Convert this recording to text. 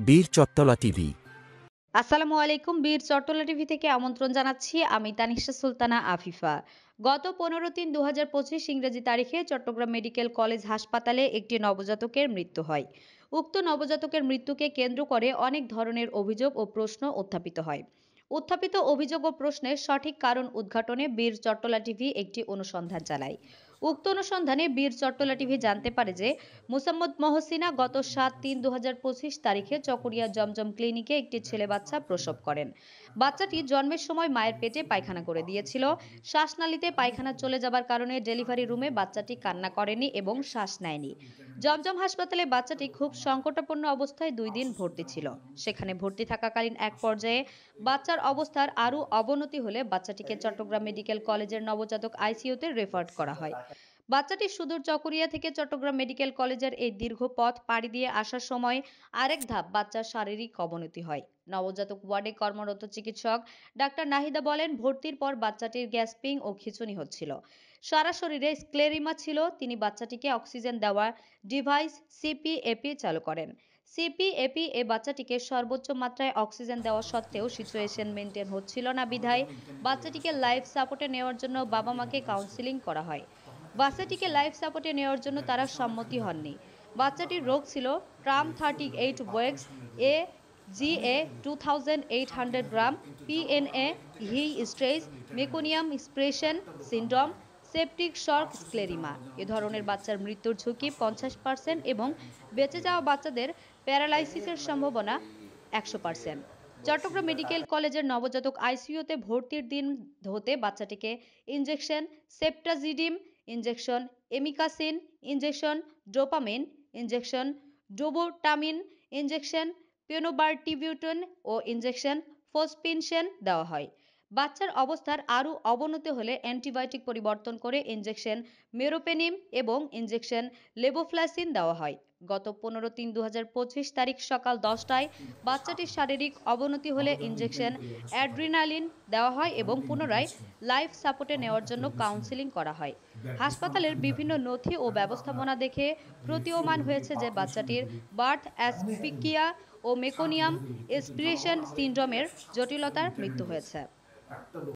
বীর চট্টলা টিভি। আসসালামু আলাইকুম। বীর চট্টলা টিভি থেকে আমন্ত্রণ জানাচ্ছি। আমি তানিশা সুলতানা আফিফা। গত 15/3/2025 ইংরেজি তারিখে চট্টগ্রাম মেডিকেল কলেজ হাসপাতালে একটি নবজাতকের মৃত্যু হয়। উক্ত নবজাতকের মৃত্যুকে কেন্দ্র করে অনেক ধরনের অভিযোগ ও প্রশ্ন উত্থাপিত হয়। উত্থাপিত অভিযোগ ও প্রশ্নের সঠিক কারণ উদ্ঘাটনে বীর চট্টলা টিভি একটি অনুসন্ধান চালায়। উক্ত অনুসন্ধানে বীর চট্টলা টিভি জানতে পারে যে মুসাম্মদ মহসিনা গত 7/3/2025 তারিখে চকরিয়া জমজম ক্লিনিকে একটি ছেলে বাচ্চা প্রসব করেন। বাচ্চাটি জন্মের সময় মায়ের পেটে পায়খানা করে দিয়েছিল। শ্বাসনালীতে পায়খানা চলে যাবার কারণে ডেলিভারি রুমে বাচ্চাটি কান্না করেনি এবং শ্বাস নেয়নি। জমজম হাসপাতালে বাচ্চাটি খুব সংকটাপন্ন অবস্থায় 2 দিন ভর্তি ছিল। সেখানে ভর্তি থাকাকালীন এক পর্যায়ে বাচ্চার অবস্থার আরও অবনতি হলে বাচ্চাটিকে চট্টগ্রাম মেডিকেল কলেজের নবজাতক আইসিইউতে রেফার করা হয়। বাচ্চাটি সুদূর চকরিয়া থেকে চট্টগ্রাম মেডিকেল কলেজের এই দীর্ঘ পথ পাড়ি দিয়ে আসার সময় আরেক ধাপ বাচ্চার শারীরিক অবনতি হয়। নবজাতক ওয়ার্ডে কর্মরত চিকিৎসক ডাক্তার নাহিদা বলেন, ভর্তির পর বাচ্চাটির গ্যাস্পিং ও খিঁচুনি হচ্ছিল। সারা শরীরে স্ক্লেরিমা ছিল। তিনি বাচ্চাটিকে অক্সিজেন দেওয়ার ডিভাইস সিপিএপি চালু করেন। সিপিএপি এ বাচ্চাটিকে সর্বোচ্চ মাত্রায় অক্সিজেন দেওয়া সত্ত্বেও সিচুয়েশন মেনটেন হচ্ছিল না বিধায় বাচ্চাটিকে লাইফ সাপোর্টে নেওয়ার জন্য বাবা মাকে কাউন্সিলিং করা হয়। বাচ্চাটিকে লাইফ সাপোর্টে নেওয়ার জন্য তারা সম্মতি হননি। বাচ্চাটির রোগ ছিল term 38 weeks AGA 2800 gram PNA হি স্ট্রেস meconium aspiration syndrome septic shock sclerema. এ ধরনের বাচ্চার মৃত্যুর ঝুঁকি 50% এবং বেঁচে যাওয়া বাচ্চাদের প্যারালাইসিসের সম্ভাবনা 100%। চট্টগ্রাম মেডিকেল কলেজের নবজাতক আইসিইউতে ভর্তির দিন হতে বাচ্চাটিকে injection ceftazidime injection amikacin injection dopamine injection dobutamine injection phenobarbitone ও ইনজেকশন ফসফিনশন দেওয়া হয়। বাচ্চার অবস্থার আরও অবনতি হলে অ্যান্টিবায়োটিক পরিবর্তন করে ইনজেকশন মেরোপেনিম এবং ইনজেকশন লেবোফ্লাসিন দেওয়া হয়। গত 15/3/2025 তারিখ সকাল 10টায় বাচ্চাটির শারীরিক অবনতি হলে ইনজেকশন অ্যাড্রিনালিন দেওয়া হয় এবং পুনরায় লাইফ সাপোর্টে নেওয়ার জন্য কাউন্সিলিং করা হয়। হাসপাতালের বিভিন্ন নথি ও ব্যবস্থাপনা দেখে প্রতীয়মান হয়েছে যে বাচ্চাটির বার্থ অ্যাসফিকিয়া ও মেকোনিয়াম এসপিরেশন সিন্ড্রোমের জটিলতার মৃত্যু হয়েছে।